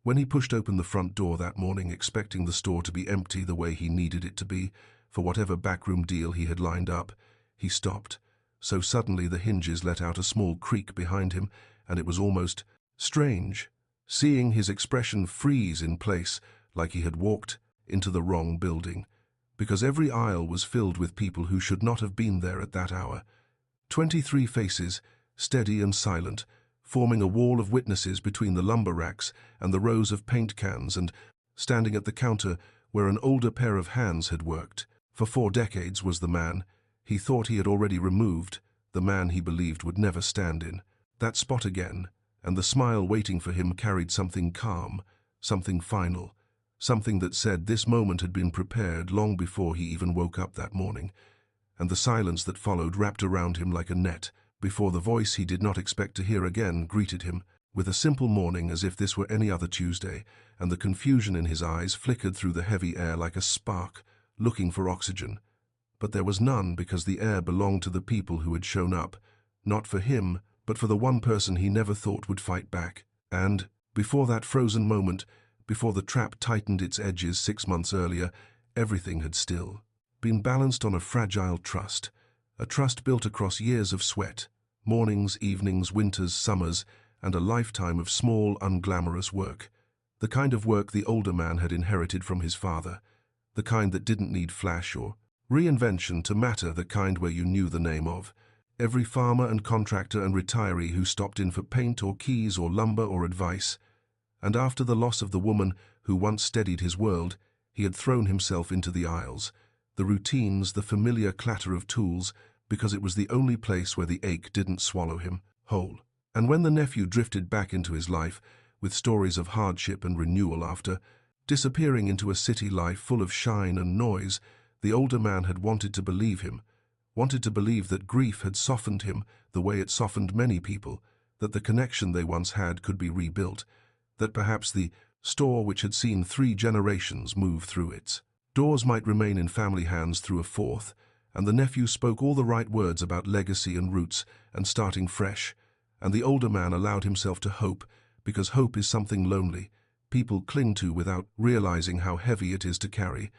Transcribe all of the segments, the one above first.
When he pushed open the front door that morning, expecting the store to be empty the way he needed it to be, for whatever backroom deal he had lined up, he stopped. So suddenly the hinges let out a small creak behind him, and it was almost strange, seeing his expression freeze in place like he had walked into the wrong building, because every aisle was filled with people who should not have been there at that hour. 23 faces, steady and silent, forming a wall of witnesses between the lumber racks and the rows of paint cans, and standing at the counter where an older pair of hands had worked. For 4 decades was the man he thought he had already removed, the man he believed would never stand in that spot again, and the smile waiting for him carried something calm, something final, something that said this moment had been prepared long before he even woke up that morning. And the silence that followed wrapped around him like a net, before the voice he did not expect to hear again greeted him with a simple morning, as if this were any other Tuesday, and the confusion in his eyes flickered through the heavy air like a spark, looking for oxygen. But there was none, because the air belonged to the people who had shown up, not for him, but for the one person he never thought would fight back. And, before that frozen moment, before the trap tightened its edges 6 months earlier, everything had still been balanced on a fragile trust, a trust built across years of sweat, mornings, evenings, winters, summers, and a lifetime of small, unglamorous work. The kind of work the older man had inherited from his father, the kind that didn't need flash or reinvention to matter, the kind where you knew the name of every farmer and contractor and retiree who stopped in for paint or keys or lumber or advice. And after the loss of the woman who once steadied his world, he had thrown himself into the aisles, the routines, the familiar clatter of tools, because it was the only place where the ache didn't swallow him whole. And when the nephew drifted back into his life, with stories of hardship and renewal after disappearing into a city life full of shine and noise, the older man had wanted to believe him, wanted to believe that grief had softened him the way it softened many people, that the connection they once had could be rebuilt, that perhaps the store which had seen 3 generations move through its doors might remain in family hands through a 4th, and the nephew spoke all the right words about legacy and roots and starting fresh, and the older man allowed himself to hope, because hope is something lonely, people cling to without realizing how heavy it is to carry,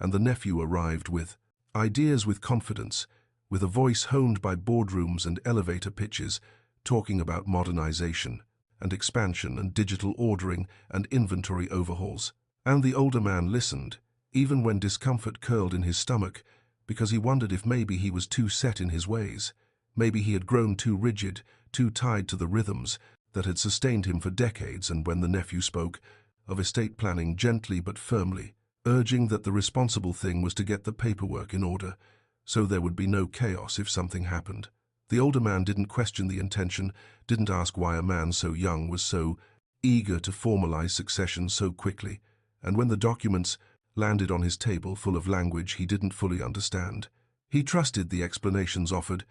and the nephew arrived with ideas, with confidence, with a voice honed by boardrooms and elevator pitches, talking about modernization and expansion and digital ordering and inventory overhauls. And the older man listened, even when discomfort curled in his stomach, because he wondered if maybe he was too set in his ways. Maybe he had grown too rigid, too tied to the rhythms that had sustained him for decades. And when the nephew spoke of estate planning gently but firmly, urging that the responsible thing was to get the paperwork in order, so there would be no chaos if something happened, the older man didn't question the intention, didn't ask why a man so young was so eager to formalize succession so quickly. And when the documents landed on his table full of language he didn't fully understand, he trusted the explanations offered,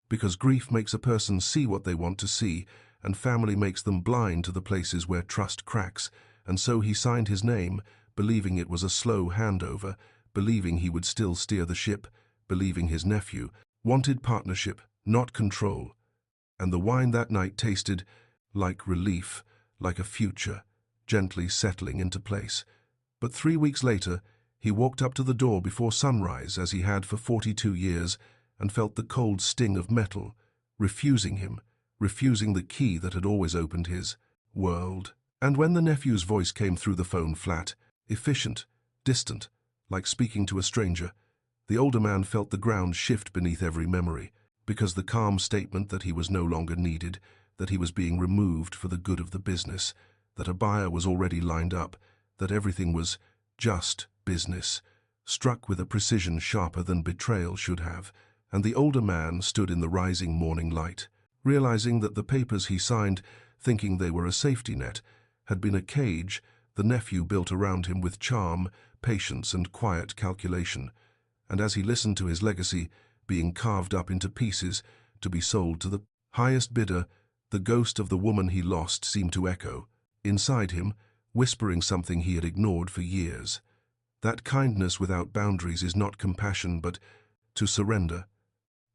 because grief makes a person see what they want to see, and family makes them blind to the places where trust cracks. And so he signed his name, believing it was a slow handover, believing he would still steer the ship, believing his nephew wanted partnership, not control. And the wine that night tasted like relief, like a future, gently settling into place. But 3 weeks later, he walked up to the door before sunrise, as he had for 42 years, and felt the cold sting of metal, refusing him, refusing the key that had always opened his world. And when the nephew's voice came through the phone, flat, efficient, distant, like speaking to a stranger, the older man felt the ground shift beneath every memory, because the calm statement that he was no longer needed, that he was being removed for the good of the business, that a buyer was already lined up, that everything was just business, struck with a precision sharper than betrayal should have. And the older man stood in the rising morning light, realizing that the papers he signed, thinking they were a safety net, had been a cage the nephew built around him with charm, patience, and quiet calculation. And as he listened to his legacy being carved up into pieces to be sold to the highest bidder, the ghost of the woman he lost seemed to echo inside him, whispering something he had ignored for years. That kindness without boundaries is not compassion, but to surrender.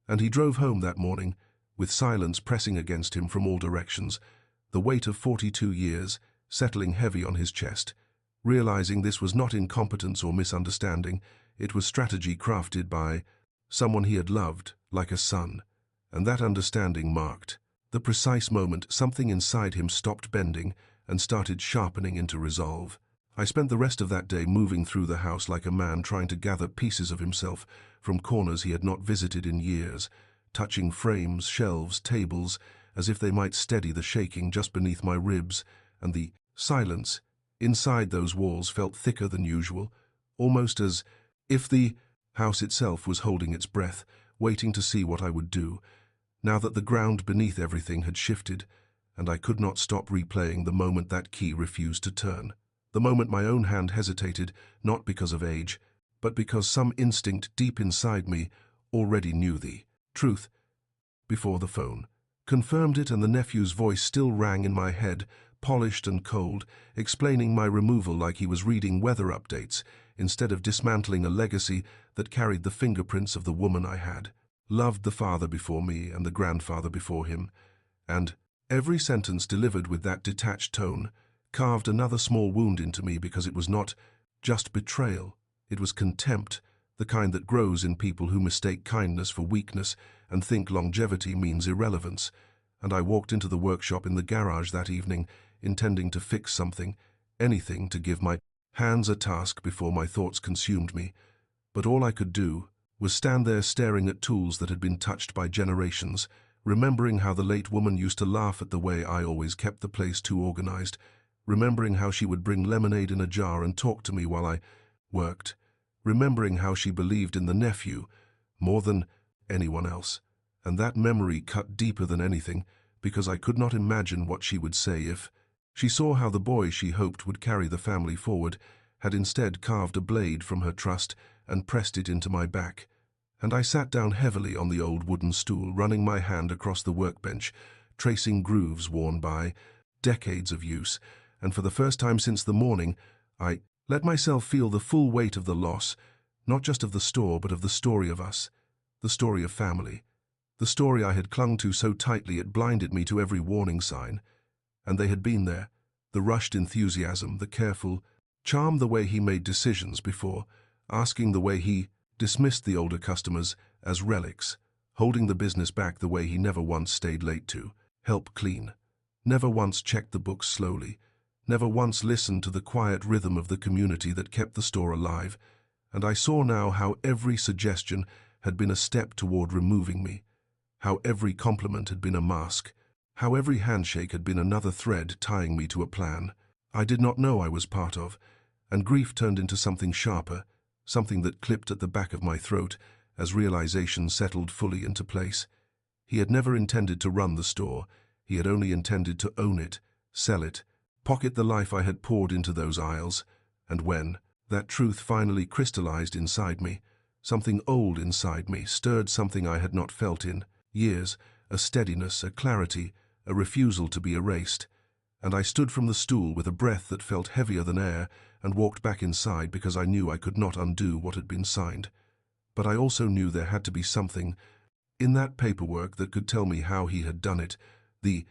And he drove home that morning, with silence pressing against him from all directions, the weight of 42 years, settling heavy on his chest. Realizing this was not incompetence or misunderstanding, it was strategy crafted by someone he had loved, like a son. And that understanding marked the precise moment something inside him stopped bending and started sharpening into resolve. I spent the rest of that day moving through the house like a man trying to gather pieces of himself from corners he had not visited in years, touching frames, shelves, tables, as if they might steady the shaking just beneath my ribs, and the silence inside those walls felt thicker than usual, almost as if the house itself was holding its breath, waiting to see what I would do, now that the ground beneath everything had shifted, and I could not stop replaying the moment that key refused to turn. The moment my own hand hesitated, not because of age, but because some instinct deep inside me already knew the truth before the phone confirmed it, and the nephew's voice still rang in my head, polished and cold, explaining my removal like he was reading weather updates instead of dismantling a legacy that carried the fingerprints of the woman I had loved, the father before me and the grandfather before him. And every sentence delivered with that detached tone carved another small wound into me, because it was not just betrayal, it was contempt, the kind that grows in people who mistake kindness for weakness and think longevity means irrelevance. And I walked into the workshop in the garage that evening, intending to fix something, anything to give my hands a task before my thoughts consumed me. But all I could do was stand there staring at tools that had been touched by generations, remembering how the late woman used to laugh at the way I always kept the place too organized, remembering how she would bring lemonade in a jar and talk to me while I worked, remembering how she believed in the nephew more than anyone else. And that memory cut deeper than anything, because I could not imagine what she would say if she saw how the boy she hoped would carry the family forward had instead carved a blade from her trust and pressed it into my back. And I sat down heavily on the old wooden stool, running my hand across the workbench, tracing grooves worn by decades of use, and for the first time since the morning, I let myself feel the full weight of the loss, not just of the store, but of the story of us, the story of family, the story I had clung to so tightly it blinded me to every warning sign. And they had been there, the rushed enthusiasm, the careful charm, the way he made decisions before asking, the way he dismissed the older customers as relics, holding the business back, the way he never once stayed late to help clean, never once checked the books slowly, never once listened to the quiet rhythm of the community that kept the store alive. And I saw now how every suggestion had been a step toward removing me, how every compliment had been a mask, how every handshake had been another thread tying me to a plan I did not know I was part of. And grief turned into something sharper, something that clipped at the back of my throat as realization settled fully into place. He had never intended to run the store. He had only intended to own it, sell it, pocket the life I had poured into those aisles. And when that truth finally crystallized inside me, something old inside me stirred, something I had not felt in years, a steadiness, a clarity, a refusal to be erased. And I stood from the stool with a breath that felt heavier than air and walked back inside, because I knew I could not undo what had been signed. But I also knew there had to be something in that paperwork that could tell me how he had done it, the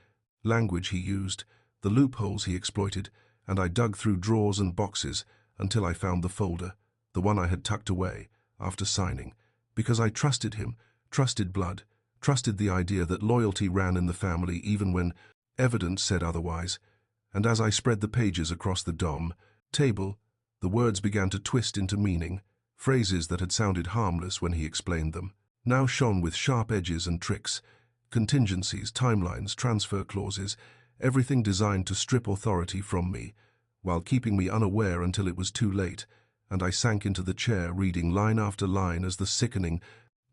language he used, the loopholes he exploited. And I dug through drawers and boxes until I found the folder, the one I had tucked away after signing, because I trusted him, trusted blood, trusted the idea that loyalty ran in the family even when evidence said otherwise. And as I spread the pages across the table, the words began to twist into meaning. Phrases that had sounded harmless when he explained them now shone with sharp edges and tricks, contingencies, timelines, transfer clauses, everything designed to strip authority from me, while keeping me unaware until it was too late. And I sank into the chair, reading line after line as the sickening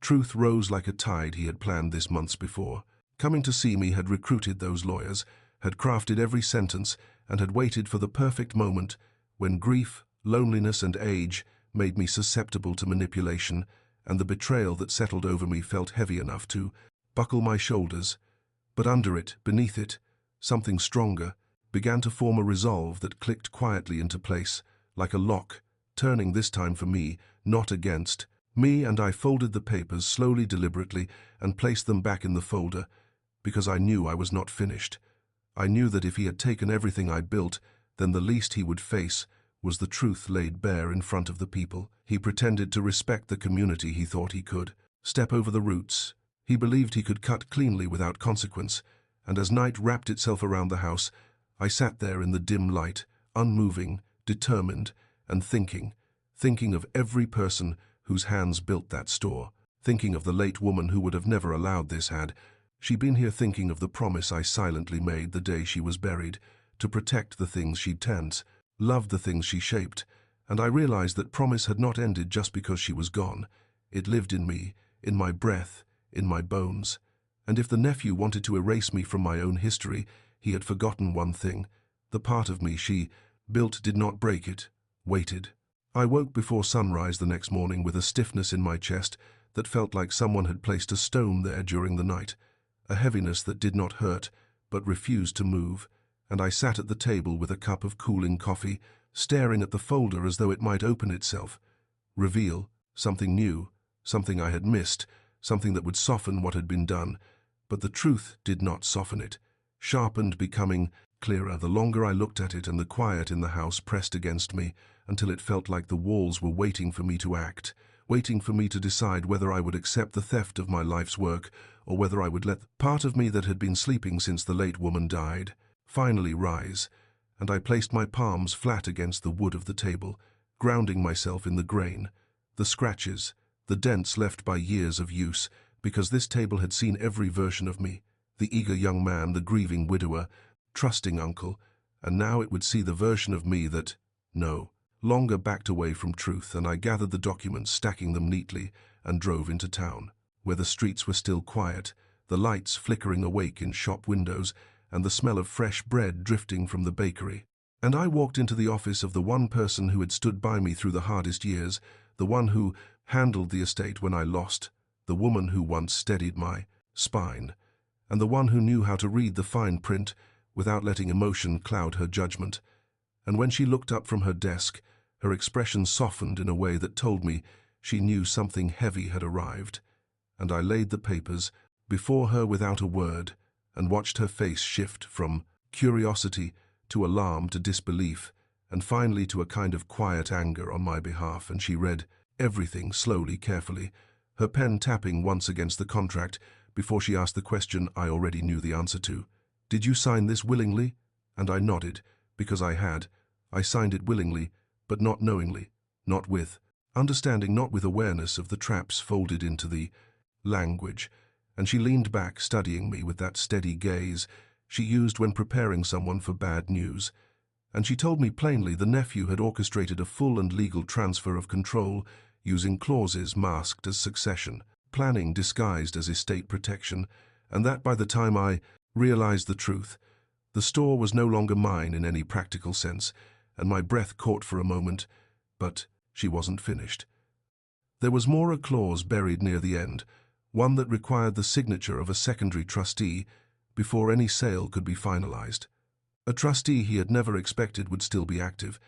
truth rose like a tide. He had planned this months before. Coming to see me, had recruited those lawyers, had crafted every sentence, and had waited for the perfect moment when grief, loneliness, and age made me susceptible to manipulation, and the betrayal that settled over me felt heavy enough to buckle my shoulders. But under it, beneath it, something stronger began to form, a resolve that clicked quietly into place, like a lock, turning this time for me, not against me. And I folded the papers slowly, deliberately, and placed them back in the folder, because I knew I was not finished. I knew that if he had taken everything I built, then the least he would face was the truth laid bare in front of the people. He pretended to respect the community he thought he could step over the roots. He believed he could cut cleanly without consequence, and as night wrapped itself around the house, I sat there in the dim light, unmoving, determined, and thinking of every person whose hands built that store, thinking of the late woman who would have never allowed this had she been here, thinking of the promise I silently made the day she was buried, to protect the things she'd tend, loved the things she shaped, and I realized that promise had not ended just because she was gone. It lived in me, in my breath, in my bones. And if the nephew wanted to erase me from my own history, he had forgotten one thing. The part of me she built did not break it, waited. I woke before sunrise the next morning with a stiffness in my chest that felt like someone had placed a stone there during the night, a heaviness that did not hurt but refused to move, and I sat at the table with a cup of cooling coffee, staring at the folder as though it might open itself, reveal something new, something I had missed, something that would soften what had been done. But the truth did not soften it, sharpened, becoming clearer the longer I looked at it, and the quiet in the house pressed against me until it felt like the walls were waiting for me to act, waiting for me to decide whether I would accept the theft of my life's work or whether I would let part of me that had been sleeping since the late woman died finally rise. And I placed my palms flat against the wood of the table, grounding myself in the grain, the scratches, the dents left by years of use, because this table had seen every version of me, the eager young man, the grieving widower, trusting uncle, and now it would see the version of me that, no longer backed away from truth. And I gathered the documents, stacking them neatly, and drove into town, where the streets were still quiet, the lights flickering awake in shop windows, and the smell of fresh bread drifting from the bakery. And I walked into the office of the one person who had stood by me through the hardest years, the one who handled the estate when I lost, the woman who once steadied my spine, and the one who knew how to read the fine print without letting emotion cloud her judgment. And when she looked up from her desk, her expression softened in a way that told me she knew something heavy had arrived. And I laid the papers before her without a word, and watched her face shift from curiosity to alarm to disbelief, and finally to a kind of quiet anger on my behalf. And she read everything slowly, carefully, her pen tapping once against the contract before she asked the question I already knew the answer to. "Did you sign this willingly?" And I nodded, because I had. I signed it willingly, but not knowingly, not with understanding, not with awareness of the traps folded into the language. And she leaned back, studying me with that steady gaze she used when preparing someone for bad news. And she told me plainly the nephew had orchestrated a full and legal transfer of control, using clauses masked as succession, planning disguised as estate protection, and that by the time I realized the truth, the store was no longer mine in any practical sense, and my breath caught for a moment. But she wasn't finished. There was more, a clause buried near the end, one that required the signature of a secondary trustee before any sale could be finalized. A trustee he had never expected would still be active,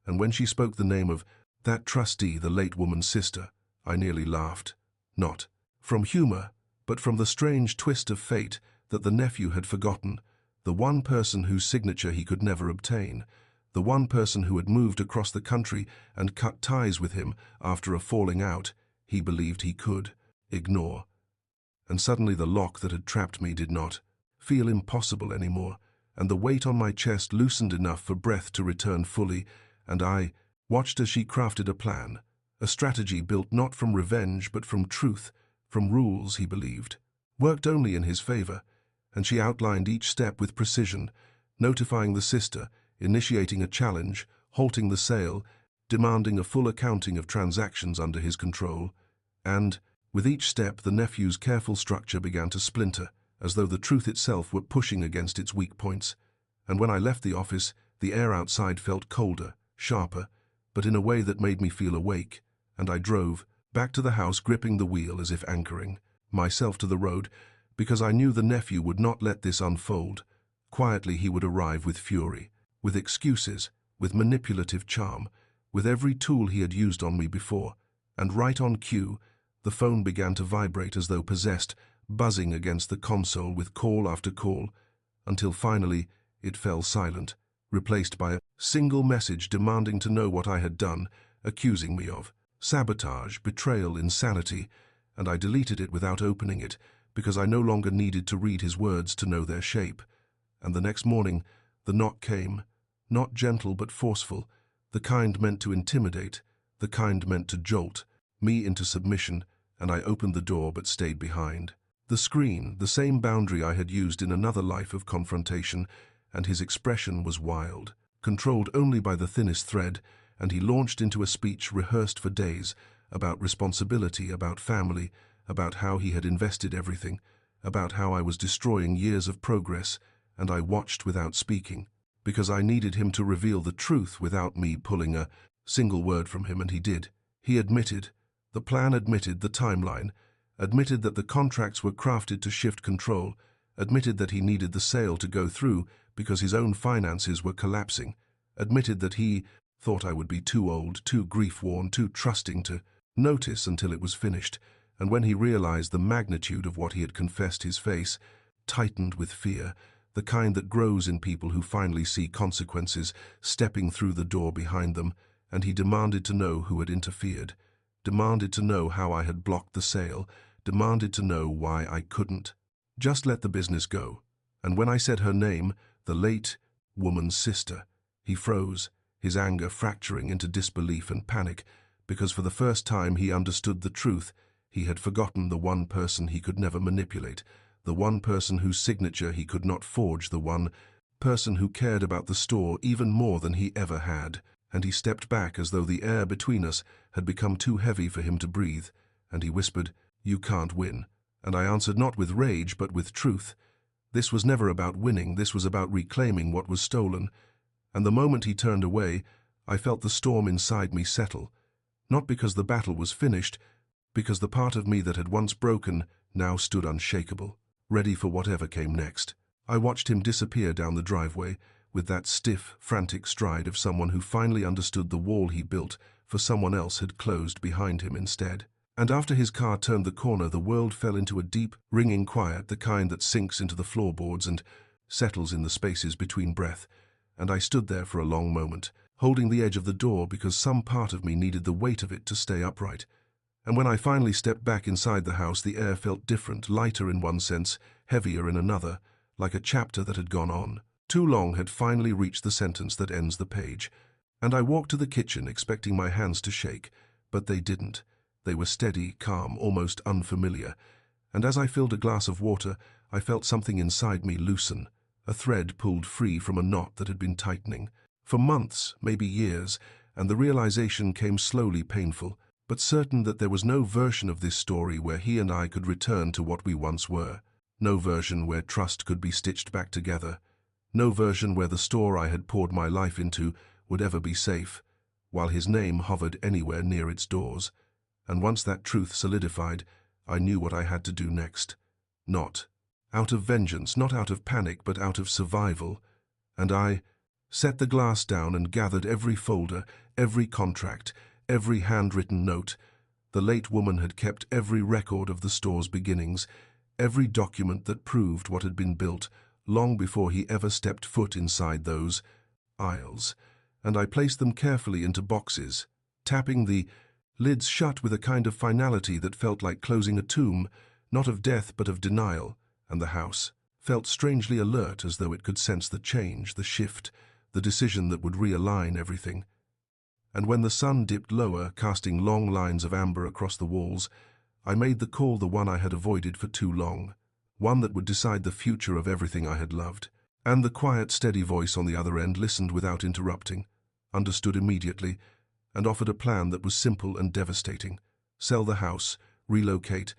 and when she spoke the name of that trustee, the late woman's sister, I nearly laughed. Not from humor, but from the strange twist of fate that the nephew had forgotten, the one person whose signature he could never obtain, the one person who had moved across the country and cut ties with him after a falling out he believed he could ignore. And suddenly the lock that had trapped me did not feel impossible anymore, and the weight on my chest loosened enough for breath to return fully, and I watched as she crafted a plan, a strategy built not from revenge but from truth, from rules he believed worked only in his favor. And she outlined each step with precision, notifying the sister, initiating a challenge, halting the sale, demanding a full accounting of transactions under his control. And with each step, the nephew's careful structure began to splinter, as though the truth itself were pushing against its weak points. And when I left the office, the air outside felt colder, sharper, but in a way that made me feel awake, and I drove back to the house, gripping the wheel as if anchoring myself to the road, because I knew the nephew would not let this unfold. Quietly he would arrive with fury, with excuses, with manipulative charm, with every tool he had used on me before, and right on cue, the phone began to vibrate as though possessed, buzzing against the console with call after call, until finally it fell silent, replaced by a single message demanding to know what I had done, accusing me of sabotage, betrayal, insanity, and I deleted it without opening it because I no longer needed to read his words to know their shape. And the next morning, the knock came, not gentle but forceful, the kind meant to intimidate, the kind meant to jolt me into submission, and I opened the door but stayed behind. The screen, the same boundary I had used in another life of confrontation, and his expression was wild, controlled only by the thinnest thread, and he launched into a speech rehearsed for days about responsibility, about family, about how he had invested everything, about how I was destroying years of progress, and I watched without speaking, because I needed him to reveal the truth without me pulling a single word from him, and he did. He admitted, the plan admitted the timeline, admitted that the contracts were crafted to shift control, admitted that he needed the sale to go through because his own finances were collapsing, admitted that he thought I would be too old, too grief-worn, too trusting to notice until it was finished, and when he realized the magnitude of what he had confessed, his face tightened with fear, the kind that grows in people who finally see consequences stepping through the door behind them, and he demanded to know who had interfered, demanded to know how I had blocked the sale, demanded to know why I couldn't just let the business go. And when I said her name, the late woman's sister, he froze, his anger fracturing into disbelief and panic, because for the first time he understood the truth. He had forgotten the one person he could never manipulate, the one person whose signature he could not forge, the one person who cared about the store even more than he ever had. And he stepped back as though the air between us had become too heavy for him to breathe, and he whispered, "You can't win." And I answered not with rage but with truth. This was never about winning, this was about reclaiming what was stolen. And the moment he turned away, I felt the storm inside me settle, not because the battle was finished, because the part of me that had once broken now stood unshakable, ready for whatever came next. I watched him disappear down the driveway, with that stiff, frantic stride of someone who finally understood the wall he built for someone else had closed behind him instead. And after his car turned the corner, the world fell into a deep, ringing quiet, the kind that sinks into the floorboards and settles in the spaces between breath. And I stood there for a long moment, holding the edge of the door because some part of me needed the weight of it to stay upright. And when I finally stepped back inside the house, the air felt different, lighter in one sense, heavier in another, like a chapter that had gone on. Too long had finally reached the sentence that ends the page. And I walked to the kitchen, expecting my hands to shake, but they didn't. They were steady, calm, almost unfamiliar. And as I filled a glass of water, I felt something inside me loosen, a thread pulled free from a knot that had been tightening for months, maybe years, and the realization came slowly, painful, but certain that there was no version of this story where he and I could return to what we once were. No version where trust could be stitched back together. No version where the store I had poured my life into would ever be safe, while his name hovered anywhere near its doors. And once that truth solidified, I knew what I had to do next. Not out of vengeance, not out of panic, but out of survival. And I set the glass down and gathered every folder, every contract, every handwritten note. The late woman had kept every record of the store's beginnings, every document that proved what had been built long before he ever stepped foot inside those aisles, and I placed them carefully into boxes, tapping the lids shut with a kind of finality that felt like closing a tomb, not of death but of denial, and the house felt strangely alert, as though it could sense the change, the shift, the decision that would realign everything. And when the sun dipped lower, casting long lines of amber across the walls, I made the call, the one I had avoided for too long, one that would decide the future of everything I had loved. And the quiet, steady voice on the other end listened without interrupting, understood immediately, and offered a plan that was simple and devastating. Sell the house, relocate,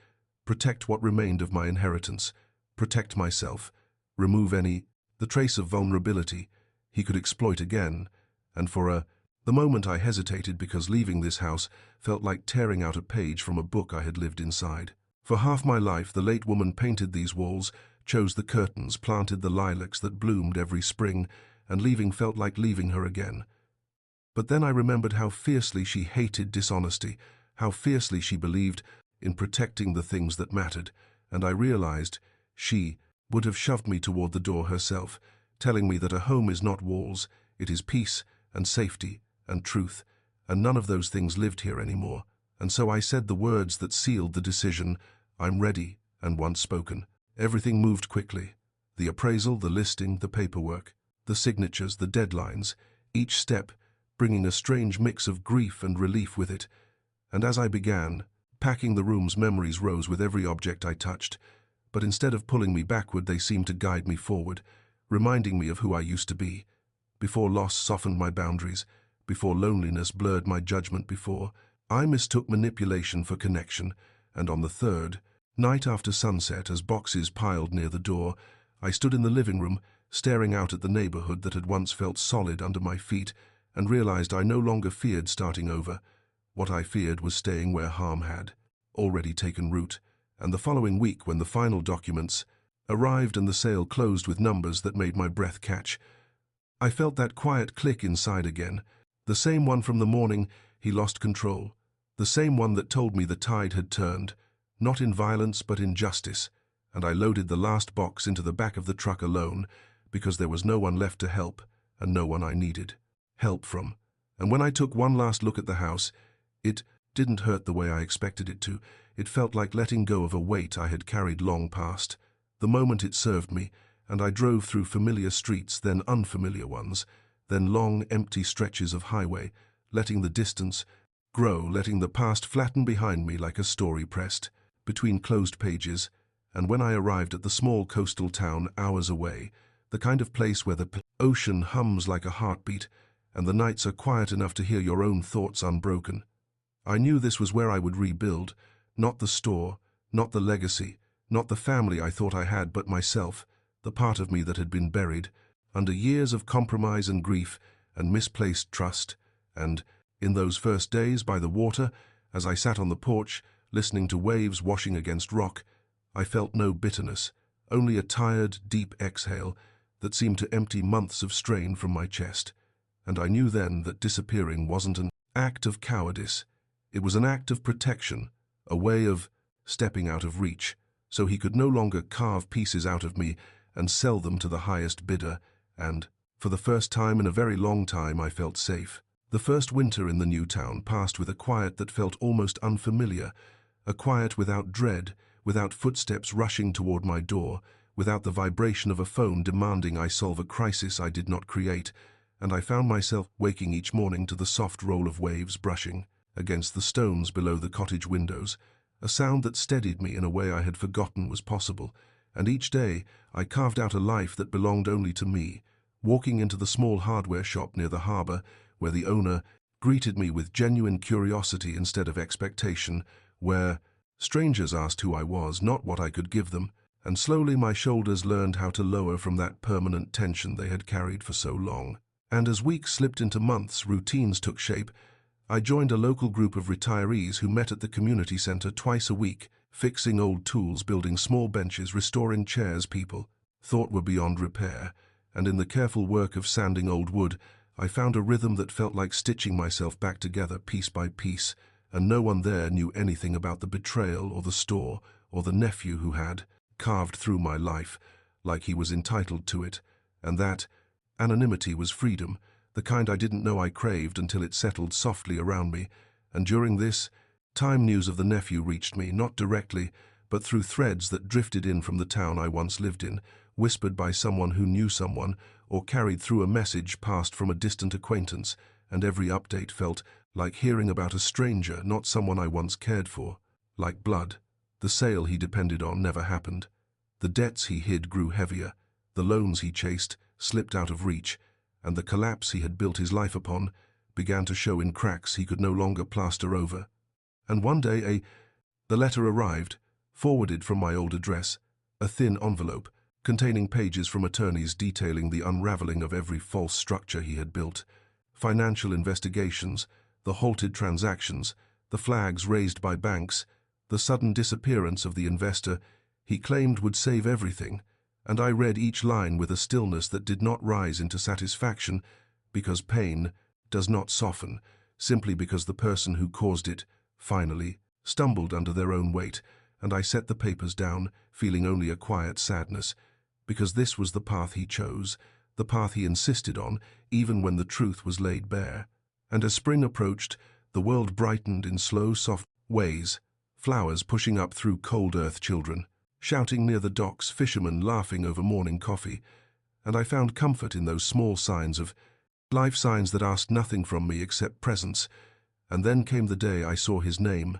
protect what remained of my inheritance, protect myself, remove the trace of vulnerability he could exploit again. And for the moment I hesitated, because leaving this house felt like tearing out a page from a book I had lived inside. For half my life, the late woman painted these walls, chose the curtains, planted the lilacs that bloomed every spring, and leaving felt like leaving her again. But then I remembered how fiercely she hated dishonesty, how fiercely she believed in protecting the things that mattered, and I realized she would have shoved me toward the door herself, telling me that a home is not walls, it is peace and safety and truth, and none of those things lived here anymore. And so I said the words that sealed the decision, "I'm ready," and once spoken. Everything moved quickly. The appraisal, the listing, the paperwork, the signatures, the deadlines, each step bringing a strange mix of grief and relief with it. And as I began packing the rooms, memories rose with every object I touched, but instead of pulling me backward, they seemed to guide me forward, reminding me of who I used to be, before loss softened my boundaries, before loneliness blurred my judgment, before I mistook manipulation for connection. And on the third night after sunset, as boxes piled near the door, I stood in the living room, staring out at the neighborhood that had once felt solid under my feet, and realized I no longer feared starting over. What I feared was staying where harm had already taken root. And the following week, when the final documents arrived and the sale closed with numbers that made my breath catch, I felt that quiet click inside again, the same one from the morning he lost control, the same one that told me the tide had turned, not in violence but in justice. And I loaded the last box into the back of the truck alone, because there was no one left to help, and no one I needed help from. And when I took one last look at the house, it didn't hurt the way I expected it to. It felt like letting go of a weight I had carried long past. The moment it served me, and I drove through familiar streets, then unfamiliar ones, then long, empty stretches of highway, letting the distance grow, letting the past flatten behind me like a story pressed between closed pages. And when I arrived at the small coastal town hours away, the kind of place where the ocean hums like a heartbeat, and the nights are quiet enough to hear your own thoughts unbroken, I knew this was where I would rebuild, not the store, not the legacy, not the family I thought I had, but myself, the part of me that had been buried under years of compromise and grief and misplaced trust. And in those first days by the water, as I sat on the porch, listening to waves washing against rock, I felt no bitterness, only a tired, deep exhale that seemed to empty months of strain from my chest. And I knew then that disappearing wasn't an act of cowardice. It was an act of protection, a way of stepping out of reach, so he could no longer carve pieces out of me and sell them to the highest bidder. And, for the first time in a very long time, I felt safe. The first winter in the new town passed with a quiet that felt almost unfamiliar, a quiet without dread, without footsteps rushing toward my door, without the vibration of a phone demanding I solve a crisis I did not create. And I found myself waking each morning to the soft roll of waves brushing against the stones below the cottage windows, a sound that steadied me in a way I had forgotten was possible. And each day I carved out a life that belonged only to me, walking into the small hardware shop near the harbor, where the owner greeted me with genuine curiosity instead of expectation, where strangers asked who I was, not what I could give them, and slowly my shoulders learned how to lower from that permanent tension they had carried for so long. And as weeks slipped into months, routines took shape. I joined a local group of retirees who met at the community center twice a week, fixing old tools, building small benches, restoring chairs people thought were beyond repair. And in the careful work of sanding old wood, I found a rhythm that felt like stitching myself back together piece by piece, and no one there knew anything about the betrayal or the store or the nephew who had carved through my life like he was entitled to it. And that anonymity was freedom, the kind I didn't know I craved until it settled softly around me. And during this time, news of the nephew reached me, not directly, but through threads that drifted in from the town I once lived in, whispered by someone who knew someone, or carried through a message passed from a distant acquaintance. And every update felt like hearing about a stranger, not someone I once cared for. Like blood, the sale he depended on never happened. The debts he hid grew heavier, the loans he chased slipped out of reach, and the collapse he had built his life upon began to show in cracks he could no longer plaster over. And one day the letter arrived, forwarded from my old address, a thin envelope containing pages from attorneys detailing the unraveling of every false structure he had built, financial investigations, the halted transactions, the flags raised by banks, the sudden disappearance of the investor he claimed would save everything. And I read each line with a stillness that did not rise into satisfaction, because pain does not soften, simply because the person who caused it finally stumbled under their own weight. And I set the papers down, feeling only a quiet sadness, because this was the path he chose, the path he insisted on, even when the truth was laid bare. And as spring approached, the world brightened in slow, soft ways, flowers pushing up through cold earth, children shouting near the docks, fishermen laughing over morning coffee, and I found comfort in those small signs of life, signs that asked nothing from me except presence. And then came the day I saw his name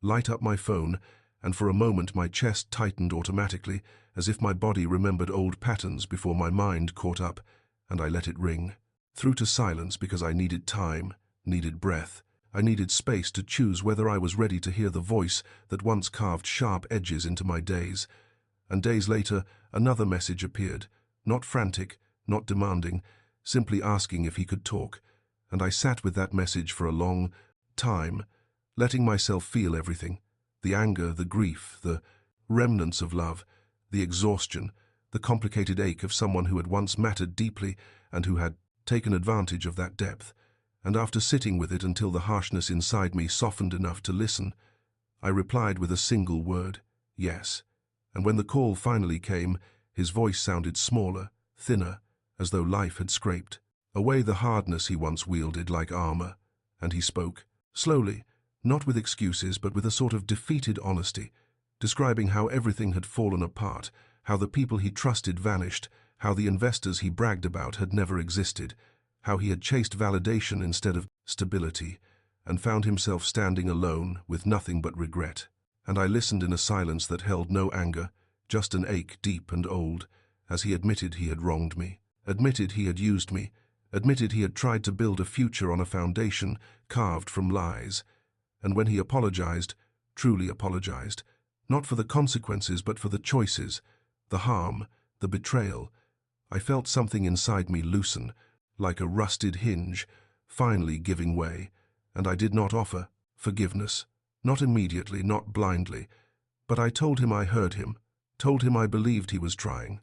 light up my phone, and for a moment my chest tightened automatically, as if my body remembered old patterns before my mind caught up, and I let it ring through to silence because I needed time, needed breath. I needed space to choose whether I was ready to hear the voice that once carved sharp edges into my days. And days later, another message appeared, not frantic, not demanding, simply asking if he could talk. And I sat with that message for a long time, letting myself feel everything, the anger, the grief, the remnants of love, the exhaustion, the complicated ache of someone who had once mattered deeply and who had taken advantage of that depth. And after sitting with it until the harshness inside me softened enough to listen, I replied with a single word, yes. And when the call finally came, his voice sounded smaller, thinner, as though life had scraped away the hardness he once wielded like armor. And he spoke, slowly, not with excuses but with a sort of defeated honesty, describing how everything had fallen apart, how the people he trusted vanished, how the investors he bragged about had never existed, how he had chased validation instead of stability, and found himself standing alone with nothing but regret. And I listened in a silence that held no anger, just an ache deep and old, as he admitted he had wronged me, admitted he had used me, admitted he had tried to build a future on a foundation carved from lies. And when he apologized, truly apologized, not for the consequences but for the choices, the harm, the betrayal, I felt something inside me loosen, like a rusted hinge, finally giving way, and I did not offer forgiveness, not immediately, not blindly, but I told him I heard him, told him I believed he was trying,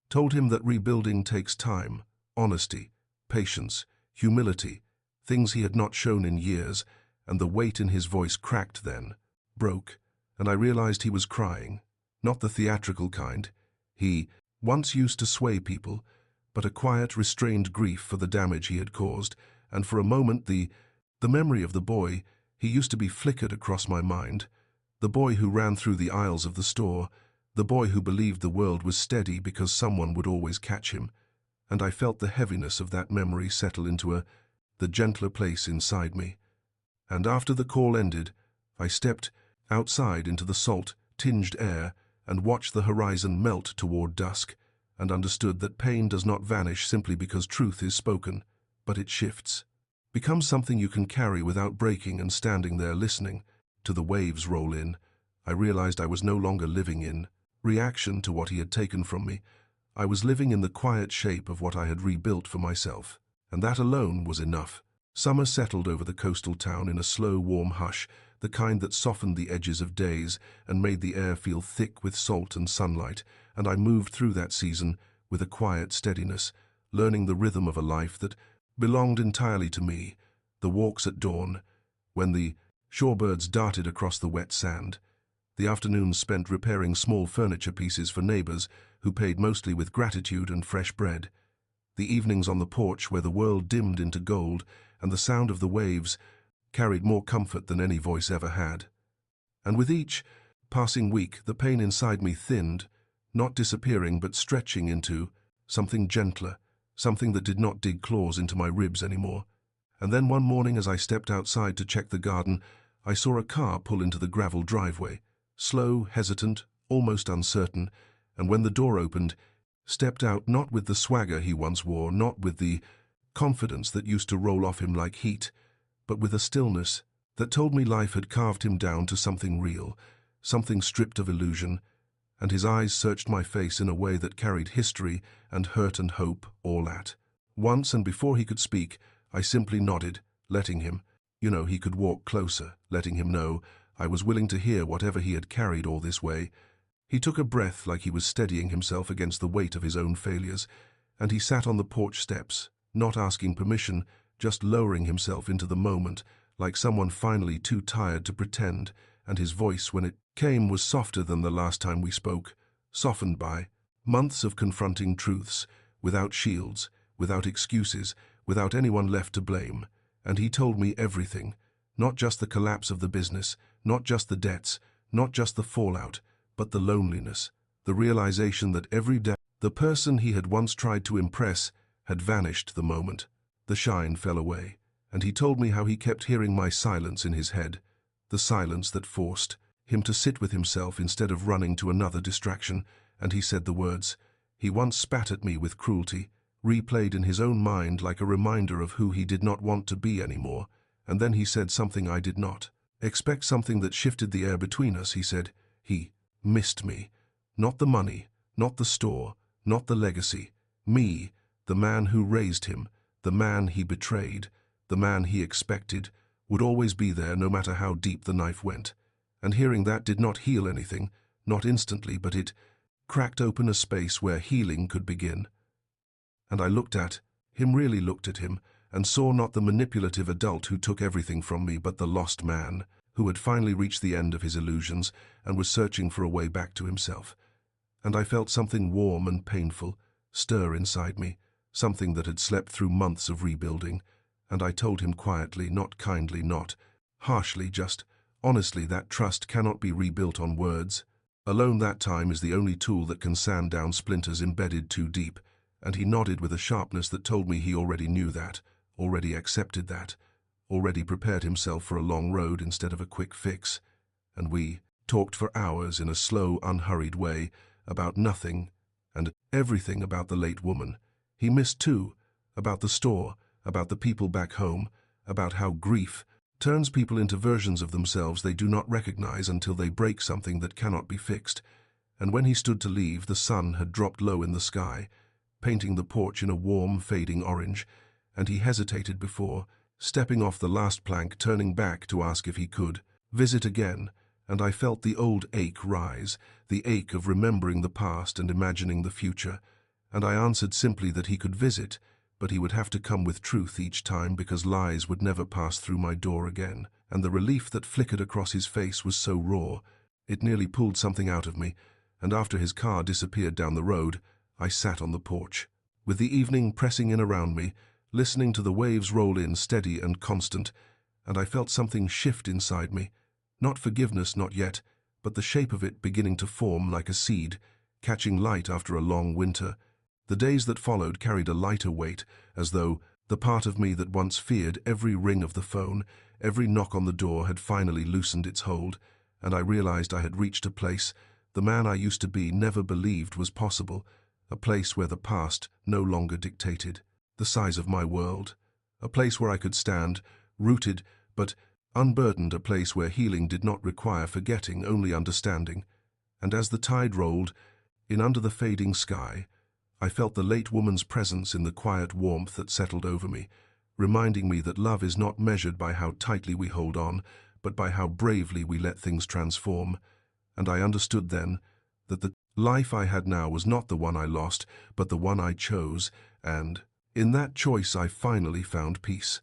told him that rebuilding takes time, honesty, patience, humility, things he had not shown in years, and the weight in his voice cracked then, broke, and I realized he was crying, not the theatrical kind. He once used to sway people, but a quiet, restrained grief for the damage he had caused, and for a moment the memory of the boy he used to be flickered across my mind, the boy who ran through the aisles of the store, the boy who believed the world was steady because someone would always catch him, and I felt the heaviness of that memory settle into the gentler place inside me. And after the call ended, I stepped outside into the salt-tinged air and watched the horizon melt toward dusk, and understood that pain does not vanish simply because truth is spoken, but it shifts, becomes something you can carry without breaking. And standing there listening to the waves roll in, I realized I was no longer living in reaction to what he had taken from me. I was living in the quiet shape of what I had rebuilt for myself, and that alone was enough. Summer settled over the coastal town in a slow, warm hush, the kind that softened the edges of days and made the air feel thick with salt and sunlight, and I moved through that season with a quiet steadiness, learning the rhythm of a life that belonged entirely to me, the walks at dawn, when the shorebirds darted across the wet sand, the afternoons spent repairing small furniture pieces for neighbors who paid mostly with gratitude and fresh bread, the evenings on the porch where the world dimmed into gold and the sound of the waves carried more comfort than any voice ever had. And with each passing week, the pain inside me thinned, not disappearing but stretching into something gentler, something that did not dig claws into my ribs anymore. And then one morning, as I stepped outside to check the garden, I saw a car pull into the gravel driveway, slow, hesitant, almost uncertain, and when the door opened, stepped out not with the swagger he once wore, not with the confidence that used to roll off him like heat, but with a stillness that told me life had carved him down to something real, something stripped of illusion, and his eyes searched my face in a way that carried history and hurt and hope all at once, and before he could speak, I simply nodded, letting him, he could walk closer, letting him know I was willing to hear whatever he had carried all this way. He took a breath like he was steadying himself against the weight of his own failures, and he sat on the porch steps, not asking permission, just lowering himself into the moment, like someone finally too tired to pretend, and his voice, when it came, was softer than the last time we spoke, softened by months of confronting truths, without shields, without excuses, without anyone left to blame. And he told me everything, not just the collapse of the business, not just the debts, not just the fallout, but the loneliness, the realization that every day the person he had once tried to impress had vanished the moment the shine fell away. And he told me how he kept hearing my silence in his head, the silence that forced him to sit with himself instead of running to another distraction. And he said the words he once spat at me with cruelty, replayed in his own mind like a reminder of who he did not want to be anymore. And then he said something I did not expect, something that shifted the air between us. He said he missed me. Not the money, not the store, not the legacy. Me, the man who raised him, the man he betrayed, the man he expected, would always be there no matter how deep the knife went. And hearing that did not heal anything, not instantly, but it cracked open a space where healing could begin. And I looked at him, really looked at him, and saw not the manipulative adult who took everything from me, but the lost man who had finally reached the end of his illusions and was searching for a way back to himself. And I felt something warm and painful stir inside me, something that had slept through months of rebuilding. And I told him quietly, not kindly, not harshly, just honestly, that trust cannot be rebuilt on words. Alone, that time is the only tool that can sand down splinters embedded too deep. And he nodded with a sharpness that told me he already knew that, already accepted that, already prepared himself for a long road instead of a quick fix. And we talked for hours in a slow, unhurried way about nothing and everything, about the late woman he missed too, about the store, about the people back home, about how grief turns people into versions of themselves they do not recognize until they break something that cannot be fixed. And when he stood to leave, the sun had dropped low in the sky, painting the porch in a warm, fading orange, and he hesitated before stepping off the last plank, turning back to ask if he could visit again. And I felt the old ache rise, the ache of remembering the past and imagining the future. And I answered simply that he could visit, but he would have to come with truth each time, because lies would never pass through my door again. And the relief that flickered across his face was so raw, it nearly pulled something out of me. And after his car disappeared down the road, I sat on the porch, with the evening pressing in around me, listening to the waves roll in steady and constant. And I felt something shift inside me. Not forgiveness, not yet, but the shape of it beginning to form like a seed, catching light after a long winter. The days that followed carried a lighter weight, as though the part of me that once feared every ring of the phone, every knock on the door, had finally loosened its hold. And I realized I had reached a place the man I used to be never believed was possible, a place where the past no longer dictated the size of my world, a place where I could stand, rooted but unburdened, a place where healing did not require forgetting, only understanding. And as the tide rolled in under the fading sky, I felt the late woman's presence in the quiet warmth that settled over me, reminding me that love is not measured by how tightly we hold on, but by how bravely we let things transform. And I understood then that the life I had now was not the one I lost, but the one I chose, and in that choice I finally found peace.